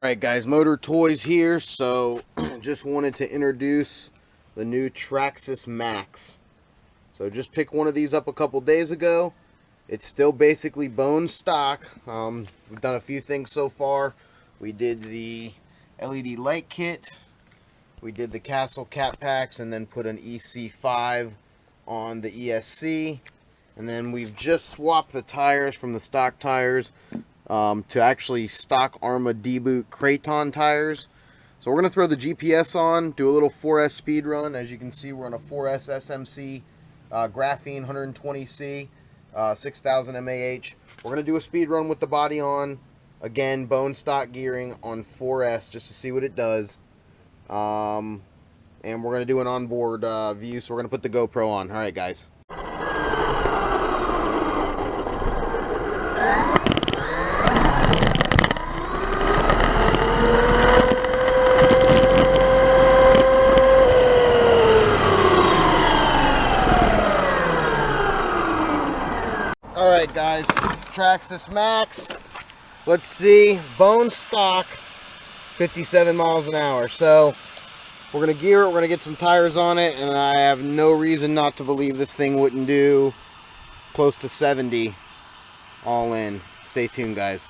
Alright guys, Motor Toys here. So just wanted to introduce the new Traxxas MAXX. So just picked one of these up a couple days ago. It's still basically bone stock. We've done a few things so far. We did the LED light kit, we did the Castle cat packs, and then put an IC5 on the ESC. And then we've just swapped the tires from the stock tires to actually stock Arma deboot Kraton tires. So we're going to throw the GPS on, do a little 4S speed run. As you can see, we're on a 4S SMC graphene 120C, 6000 mAh. We're going to do a speed run with the body on. Again, bone stock gearing on 4S just to see what it does. And we're going to do an onboard view, so we're going to put the GoPro on. Alright guys. Alright guys, Traxxas MAXX, let's see, bone stock, 57 miles an hour. So we're going to gear it, we're going to get some tires on it, and I have no reason not to believe this thing wouldn't do close to 70 all in. Stay tuned guys.